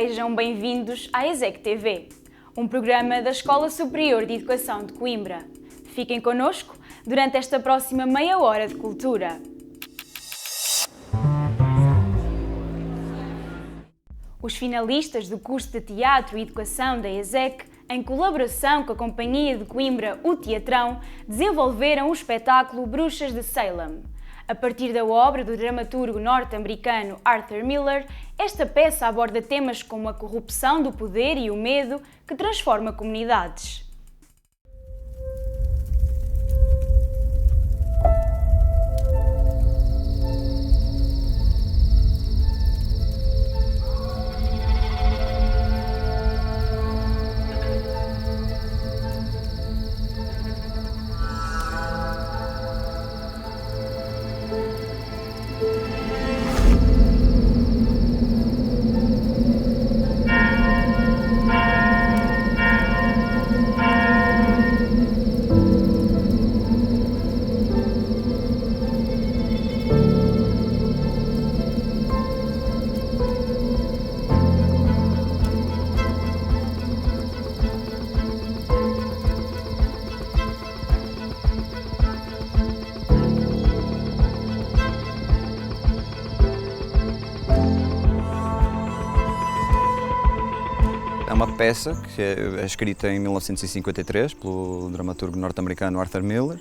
sejam bem-vindos à ESEC TV, um programa da Escola Superior de Educação de Coimbra. Fiquem connosco durante esta próxima meia hora de cultura. Os finalistas do curso de Teatro e Educação da ESEC, em colaboração com a Companhia de Coimbra O Teatrão, desenvolveram o espetáculo Bruxas de Salem. A partir da obra do dramaturgo norte-americano Arthur Miller, esta peça aborda temas como a corrupção do poder e o medo que transforma comunidades. É uma peça que é escrita em 1953 pelo dramaturgo norte-americano Arthur Miller,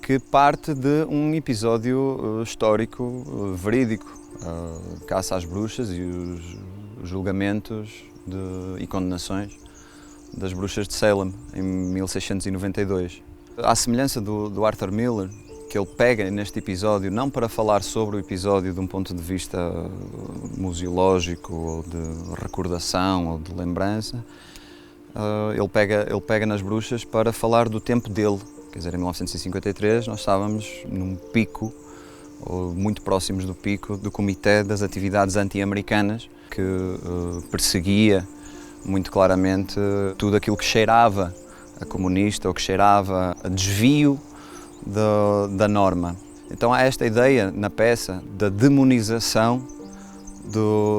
que parte de um episódio histórico, verídico, caça às bruxas e os julgamentos e condenações das bruxas de Salem, em 1692. À semelhança do Arthur Miller, que ele pega neste episódio não para falar sobre o episódio de um ponto de vista museológico, ou de recordação, ou de lembrança, ele pega nas bruxas para falar do tempo dele. Quer dizer, em 1953 nós estávamos num pico, ou muito próximos do pico, do Comitê das Atividades Anti-Americanas, que perseguia muito claramente tudo aquilo que cheirava a comunista, ou que cheirava a desvio da norma. Então há esta ideia na peça da demonização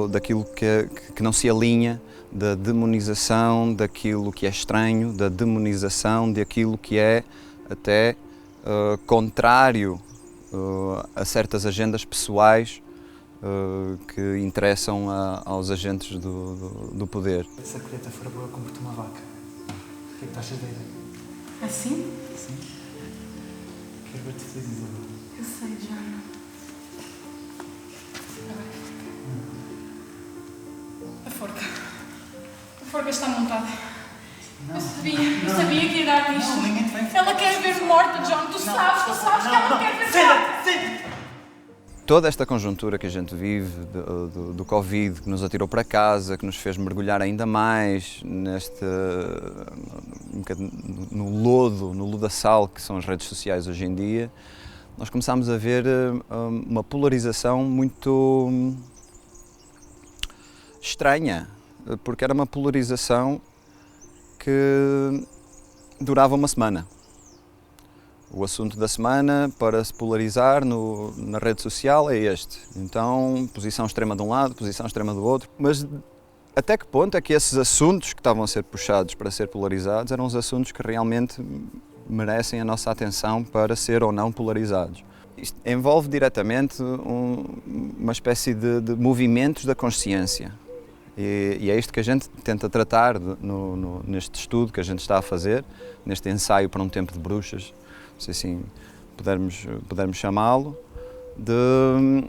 daquilo que não se alinha, da demonização daquilo que é estranho, da demonização daquilo que é até contrário a certas agendas pessoais que interessam aos agentes do poder. Se a colheita for boa, compro-te uma vaca. O que é que tu achas da ideia? Assim? Sim. Quero ver-te feliz, Isabel. Eu sei, Joana. A forca. A forca está montada. Não. Eu sabia que ia dar nisto. Não, ninguém te vai... Ela quer ver morta, John. Tu sabes que ela quer ver morta. Senta! Toda esta conjuntura que a gente vive do Covid, que nos atirou para casa, que nos fez mergulhar ainda mais no lodaçal que são as redes sociais hoje em dia, nós começámos a ver uma polarização muito estranha, porque era uma polarização que durava uma semana. O assunto da semana para se polarizar na rede social é este. Então, posição extrema de um lado, posição extrema do outro. Mas até que ponto é que esses assuntos que estavam a ser puxados para ser polarizados eram os assuntos que realmente merecem a nossa atenção para ser ou não polarizados? Isto envolve diretamente uma espécie de movimentos da consciência. E é isto que a gente tenta tratar neste estudo que a gente está a fazer, neste ensaio para um tempo de bruxas, se assim pudermos chamá-lo, de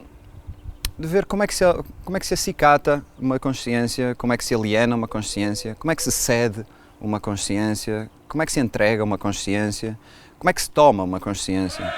ver como é que se acicata uma consciência, como é que se aliena uma consciência, como é que se cede uma consciência, como é que se entrega uma consciência, como é que se toma uma consciência.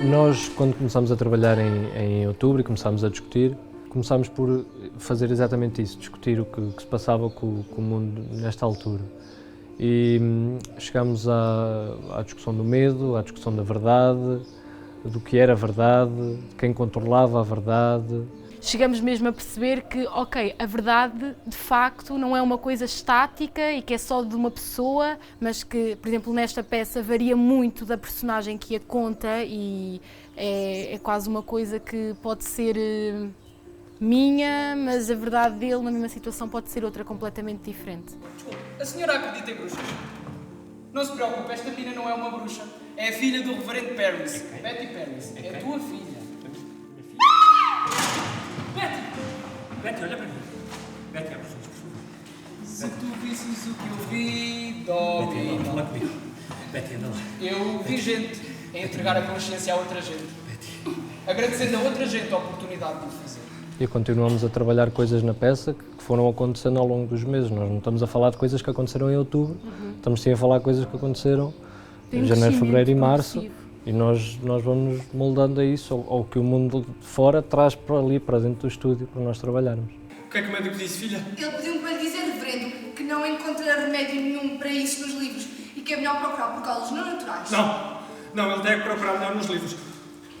Nós, quando começámos a trabalhar em outubro e começámos a discutir, começámos por fazer exatamente isso, discutir o que se passava com o mundo nesta altura. E chegámos à discussão do medo, à discussão da verdade, do que era verdade, de quem controlava a verdade. Chegamos mesmo a perceber que, ok, a verdade de facto não é uma coisa estática e que é só de uma pessoa, mas que, por exemplo, nesta peça varia muito da personagem que a conta e é quase uma coisa que pode ser minha, mas a verdade dele na mesma situação pode ser outra completamente diferente. Desculpe, a senhora acredita em bruxas? Não se preocupe, esta menina não é uma bruxa. É a filha do reverendo Paris, Betty Paris. É a tua filha. Betty! Betty, olha para mim. Betty, abre os olhos, por favor. Se tu visses o que eu vi, dói. Betty, anda lá comigo. Betty, anda lá. Eu vi gente a entregar a consciência a outra gente. Betty. Agradecendo a outra gente a oportunidade de o fazer. E continuamos a trabalhar coisas na peça que foram acontecendo ao longo dos meses. Nós não estamos a falar de coisas que aconteceram em outubro, estamos sim a falar de coisas que aconteceram em janeiro, fevereiro e março. E nós vamos moldando a isso, ao que o mundo de fora traz para ali, para dentro do estúdio, para nós trabalharmos. O que é que o médico disse, filha? Ele pediu-me para lhe dizer, reverendo, que não encontra remédio nenhum para isso nos livros e que é melhor procurar por causas não naturais. Não, ele deve procurar melhor nos livros.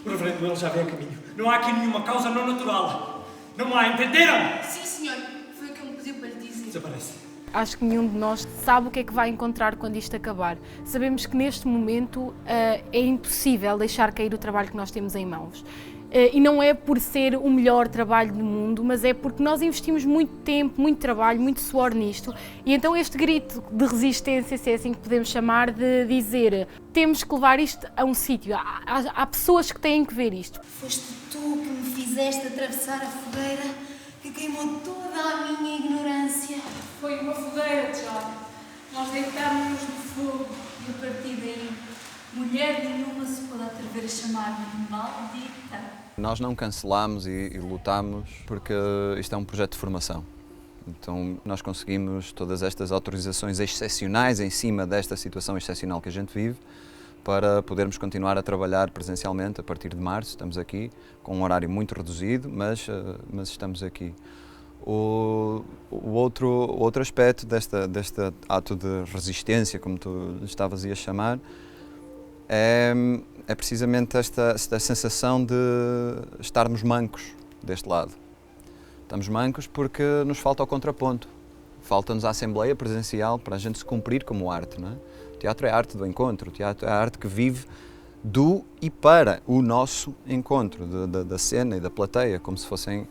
O reverendo, ele já vem a caminho. Não há aqui nenhuma causa não natural. Não há, entenderam? Sim, senhor. Foi o que ele me pediu para lhe dizer. Desaparece. Acho que nenhum de nós sabe o que é que vai encontrar quando isto acabar. Sabemos que neste momento é impossível deixar cair o trabalho que nós temos em mãos. E não é por ser o melhor trabalho do mundo, mas é porque nós investimos muito tempo, muito trabalho, muito suor nisto. E então este grito de resistência, se é assim que podemos chamar, de dizer temos que levar isto a um sítio. Há pessoas que têm que ver isto. Foste tu que me fizeste atravessar a fogueira que queimou toda a minha ignorância. Foi uma fogueira, John. Nós deitámos-nos no fogo E a partir daí, mulher nenhuma se pode atrever a chamar-me maldita. Nós não cancelámos e lutámos porque isto é um projeto de formação. Então nós conseguimos todas estas autorizações excepcionais em cima desta situação excepcional que a gente vive para podermos continuar a trabalhar presencialmente a partir de março. Estamos aqui com um horário muito reduzido, mas estamos aqui. O outro aspecto deste ato de resistência, como tu estavas a chamar, é precisamente esta sensação de estarmos mancos deste lado. Estamos mancos porque nos falta o contraponto. Falta-nos a assembleia presencial para a gente se cumprir como arte, não é? O teatro é a arte do encontro, o teatro é a arte que vive do e para o nosso encontro, da cena e da plateia, como se fossem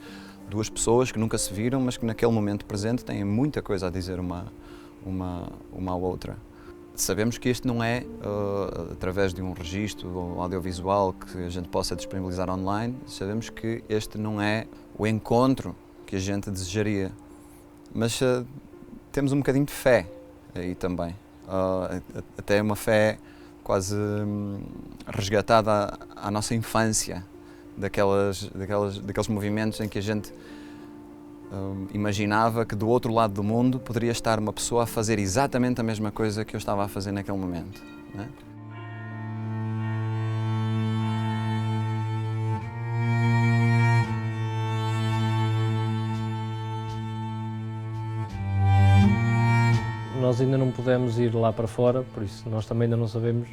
duas pessoas que nunca se viram, mas que naquele momento presente têm muita coisa a dizer uma à outra. Sabemos que isto não é através de um registro audiovisual que a gente possa disponibilizar online, sabemos que este não é o encontro que a gente desejaria, mas temos um bocadinho de fé aí também, até uma fé quase resgatada à nossa infância, daqueles movimentos em que a gente imaginava que do outro lado do mundo poderia estar uma pessoa a fazer exatamente a mesma coisa que eu estava a fazer naquele momento, não é? Nós ainda não pudemos ir lá para fora, por isso nós também ainda não sabemos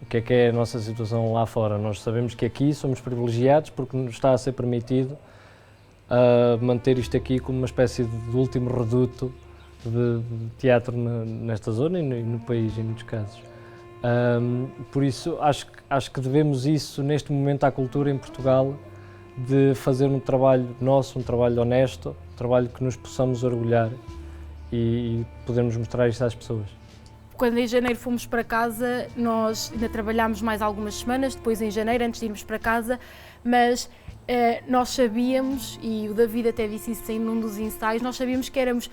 o que é a nossa situação lá fora. Nós sabemos que aqui somos privilegiados porque nos está a ser permitido manter isto aqui como uma espécie de último reduto de teatro nesta zona e no país, em muitos casos. Por isso, acho que devemos isso neste momento à cultura em Portugal, de fazer um trabalho nosso, um trabalho honesto, um trabalho que nos possamos orgulhar e podermos mostrar isto às pessoas. Quando em janeiro fomos para casa, nós ainda trabalhámos mais algumas semanas, depois em janeiro, antes de irmos para casa, mas nós sabíamos, e o David até disse isso num dos ensaios, nós sabíamos que éramos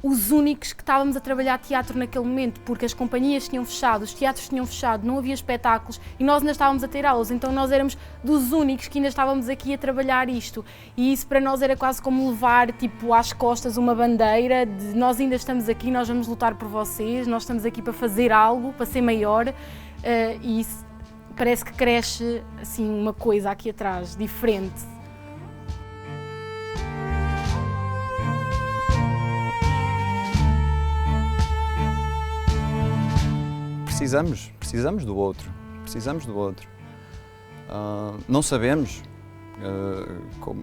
os únicos que estávamos a trabalhar teatro naquele momento, porque as companhias tinham fechado, os teatros tinham fechado, não havia espetáculos e nós ainda estávamos a ter aulas, então nós éramos dos únicos que ainda estávamos aqui a trabalhar isto. E isso para nós era quase como levar tipo, às costas uma bandeira de nós ainda estamos aqui, nós vamos lutar por vocês, nós estamos aqui para fazer algo, para ser maior, e isso parece que cresce assim uma coisa aqui atrás, diferente. precisamos do outro. Não sabemos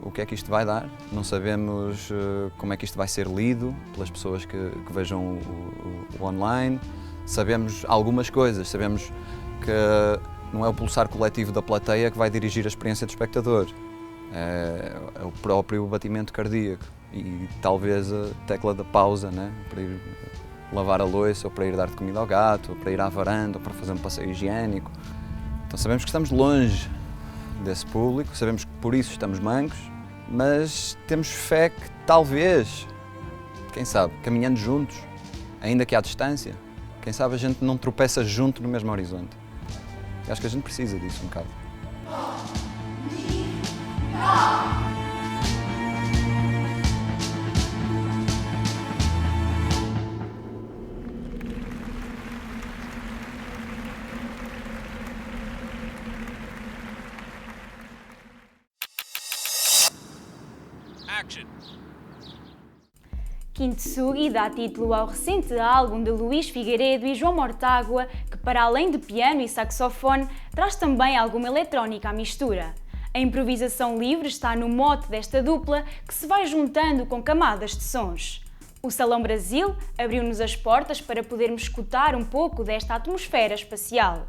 o que é que isto vai dar, não sabemos como é que isto vai ser lido pelas pessoas que vejam o online. Sabemos algumas coisas, sabemos que não é o pulsar coletivo da plateia que vai dirigir a experiência do espectador, é o próprio batimento cardíaco e talvez a tecla da pausa, né? Para ir lavar a louça, ou para ir dar de comida ao gato, ou para ir à varanda, ou para fazer um passeio higiênico. Então sabemos que estamos longe desse público, sabemos que por isso estamos mancos, mas temos fé que talvez, quem sabe, caminhando juntos, ainda que à distância, quem sabe a gente não tropeça junto no mesmo horizonte. Eu acho que a gente precisa disso um bocado. Kintsugi dá título ao recente álbum de Luís Figueiredo e João Mortágua, que para além de piano e saxofone, traz também alguma eletrónica à mistura. A improvisação livre está no mote desta dupla, que se vai juntando com camadas de sons. O Salão Brasil abriu-nos as portas para podermos escutar um pouco desta atmosfera espacial.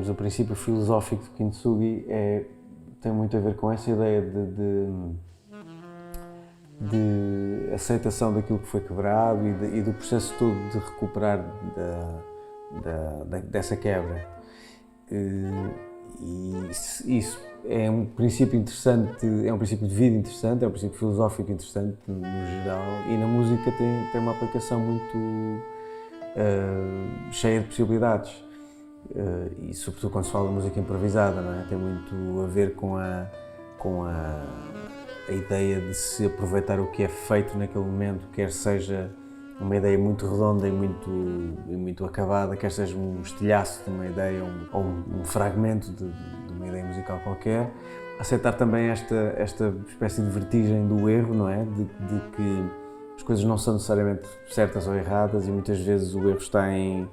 O princípio filosófico de Kintsugi tem muito a ver com essa ideia de aceitação daquilo que foi quebrado e do processo todo de recuperar dessa quebra. E isso é um princípio interessante, é um princípio de vida interessante, é um princípio filosófico interessante no geral, e na música tem uma aplicação muito cheia de possibilidades. E sobretudo quando se fala de música improvisada, não é? Tem muito a ver com a ideia de se aproveitar o que é feito naquele momento, quer seja uma ideia muito redonda e muito acabada, quer seja um estilhaço de uma ideia ou um fragmento de uma ideia musical qualquer. Aceitar também esta espécie de vertigem do erro, não é? De que as coisas não são necessariamente certas ou erradas, e muitas vezes o erro está em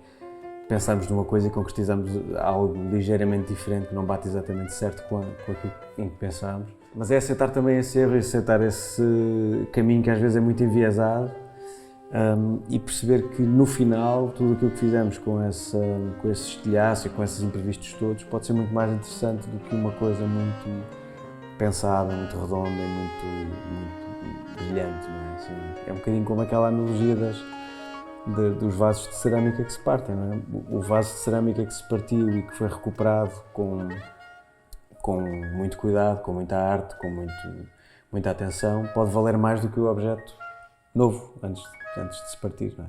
pensarmos numa coisa e concretizamos algo ligeiramente diferente, que não bate exatamente certo com aquilo em que pensámos. Mas é aceitar também esse erro e aceitar esse caminho que às vezes é muito enviesado, e perceber que no final tudo aquilo que fizemos com esse estilhaço e com esses imprevistos todos pode ser muito mais interessante do que uma coisa muito pensada, muito redonda e muito brilhante. Não é? Assim, é um bocadinho como aquela analogia dos vasos de cerâmica que se partem, não é? O vaso de cerâmica que se partiu e que foi recuperado com muito cuidado, com muita arte, com muita atenção, pode valer mais do que o objeto novo antes de se partir, não é?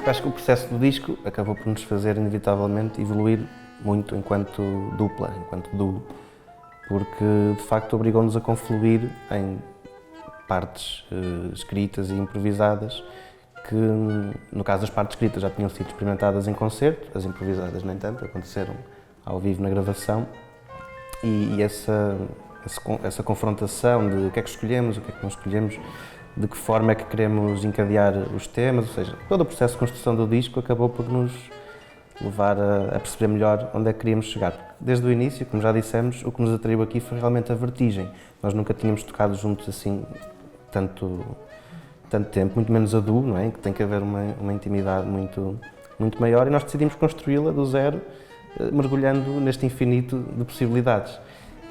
Acho que o processo do disco acabou por nos fazer inevitavelmente evoluir muito enquanto dupla, enquanto duo, porque de facto obrigou-nos a confluir em partes escritas e improvisadas que, no caso das partes escritas, já tinham sido experimentadas em concerto, as improvisadas nem tanto, aconteceram ao vivo na gravação, e essa confrontação de o que é que escolhemos, o que é que não escolhemos, de que forma é que queremos encadear os temas, ou seja, todo o processo de construção do disco acabou por nos levar a perceber melhor onde é que queríamos chegar. Desde o início, como já dissemos, o que nos atraiu aqui foi realmente a vertigem. Nós nunca tínhamos tocado juntos assim tanto tempo, muito menos a duo, não é? Que tem que haver uma intimidade muito maior, e nós decidimos construí-la do zero, mergulhando neste infinito de possibilidades.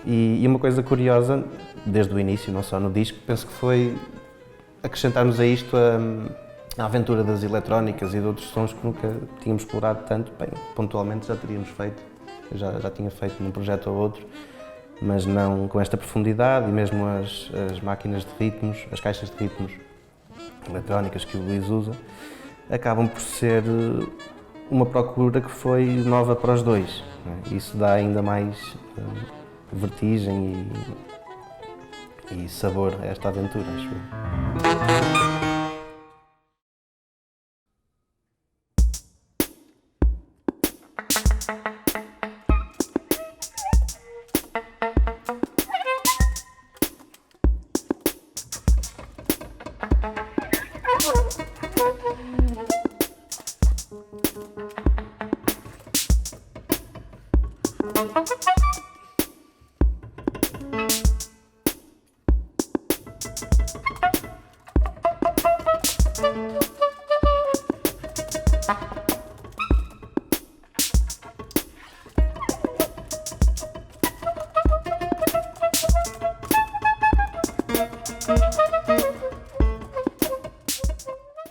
E uma coisa curiosa, desde o início, não só no disco, penso que foi acrescentarmos a isto a aventura das eletrónicas e de outros sons que nunca tínhamos explorado tanto. Bem, pontualmente já teríamos feito, já tinha feito num projeto ou outro, mas não com esta profundidade, e mesmo as máquinas de ritmos, as caixas de ritmos eletrónicas que o Luís usa, acabam por ser uma procura que foi nova para os dois, não é? Isso dá ainda mais vertigem e sabor a esta aventura, acho eu.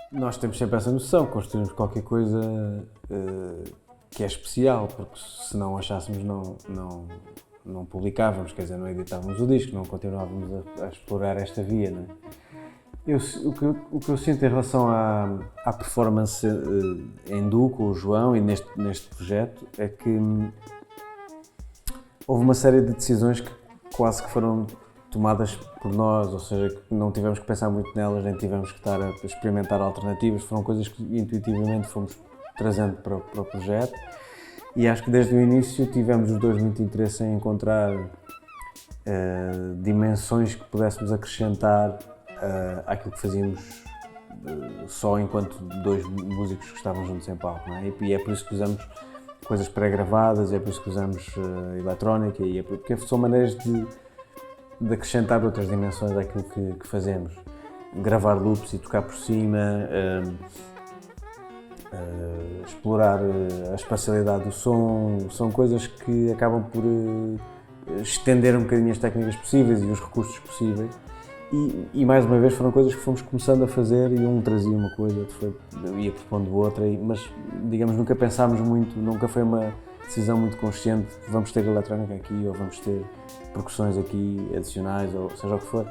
Nós temos sempre essa noção, construímos qualquer coisa que é especial, porque se não achássemos não publicávamos, quer dizer, não editávamos o disco, não continuávamos a explorar esta via, não é? O que eu sinto em relação à performance em duo com o João e neste projeto é que houve uma série de decisões que quase que foram tomadas por nós, ou seja, que não tivemos que pensar muito nelas, nem tivemos que estar a experimentar alternativas, foram coisas que intuitivamente fomos trazendo para o projeto, e acho que desde o início tivemos os dois muito interesse em encontrar dimensões que pudéssemos acrescentar àquilo que fazíamos só enquanto dois músicos que estavam juntos em palco, não é? E é por isso que usamos coisas pré-gravadas, é por isso que usamos eletrónica, e porque são maneiras de acrescentar outras dimensões àquilo que fazemos. Gravar loops e tocar por cima, explorar a espacialidade do som, são coisas que acabam por estender um bocadinho as técnicas possíveis e os recursos possíveis. E mais uma vez foram coisas que fomos começando a fazer, e um trazia uma coisa, outro ia propondo outra, mas digamos nunca pensámos muito, nunca foi uma decisão muito consciente, vamos ter eletrónica aqui ou vamos ter percussões aqui adicionais, ou seja o que for.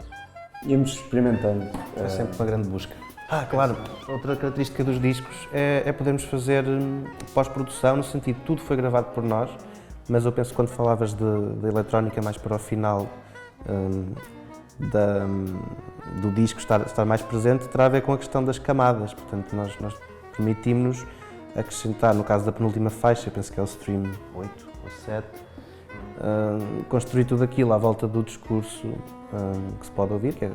Íamos experimentando. É sempre uma grande busca. Claro, outra característica dos discos é podermos fazer pós-produção, no sentido de tudo foi gravado por nós, mas eu penso que quando falavas de eletrónica mais para o final do disco estar mais presente, terá a ver com a questão das camadas. Portanto, nós permitimos-nos acrescentar, no caso da penúltima faixa, penso que é o stream 8 ou 7, construir tudo aquilo à volta do discurso que se pode ouvir, que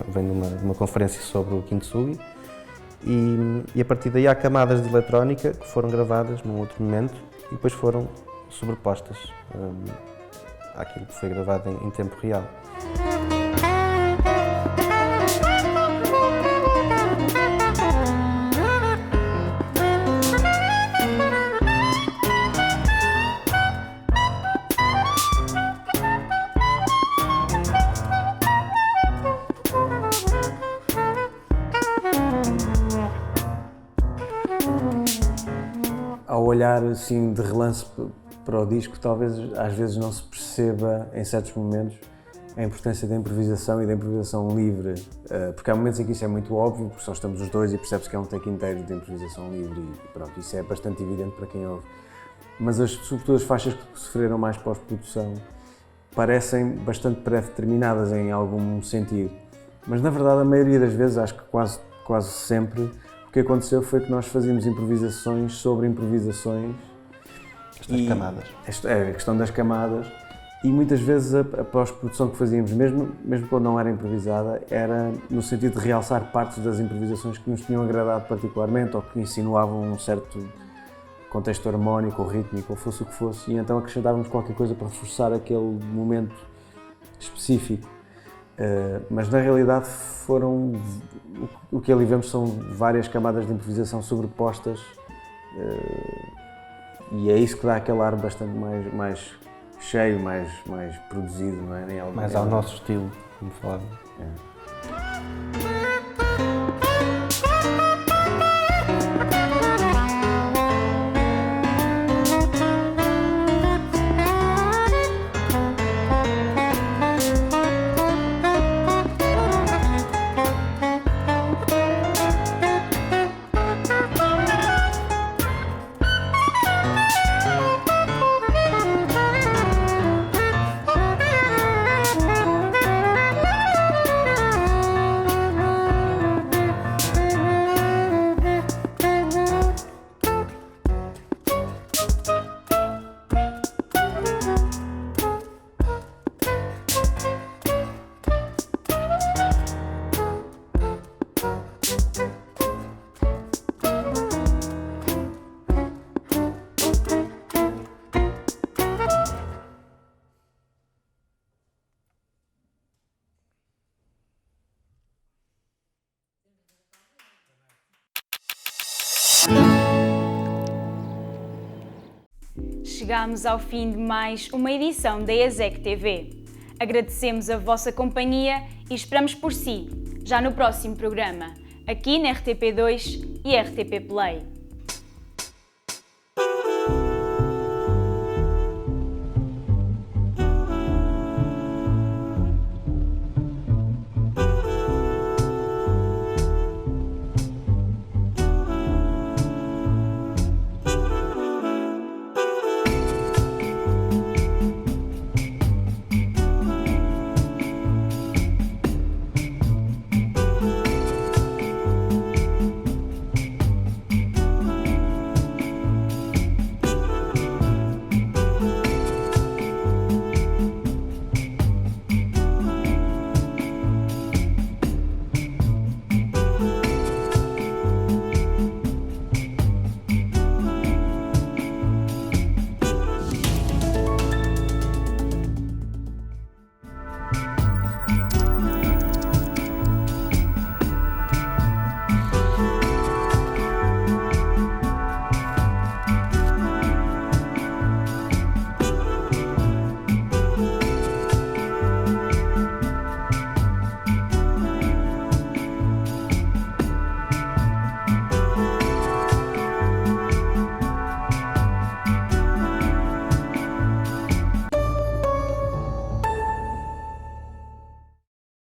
vem de uma conferência sobre o Kintsugi, e a partir daí há camadas de eletrónica que foram gravadas num outro momento e depois foram sobrepostas àquilo que foi gravado em tempo real. Ao olhar assim de relance para o disco, talvez às vezes não se perceba em certos momentos a importância da improvisação e da improvisação livre, porque há momentos em que isso é muito óbvio, porque só estamos os dois e percebe-se que é um take inteiro de improvisação livre, e pronto, isso é bastante evidente para quem ouve. Mas sobretudo as faixas que sofreram mais pós-produção, parecem bastante pré-determinadas em algum sentido. Mas na verdade a maioria das vezes, acho que quase sempre, o que aconteceu foi que nós fazíamos improvisações sobre improvisações. Estas camadas. A questão das camadas. E muitas vezes a pós-produção que fazíamos, mesmo quando não era improvisada, era no sentido de realçar partes das improvisações que nos tinham agradado particularmente ou que insinuavam um certo contexto harmónico ou rítmico, ou fosse o que fosse, e então acrescentávamos qualquer coisa para reforçar aquele momento específico. Mas na realidade o que ali vemos são várias camadas de improvisação sobrepostas, e é isso que dá aquele ar bastante mais cheio, mais produzido, não é? Mais ao nosso estilo, como falava. Chegámos ao fim de mais uma edição da ESEC TV. Agradecemos a vossa companhia e esperamos por si, já no próximo programa, aqui na RTP2 e RTP Play.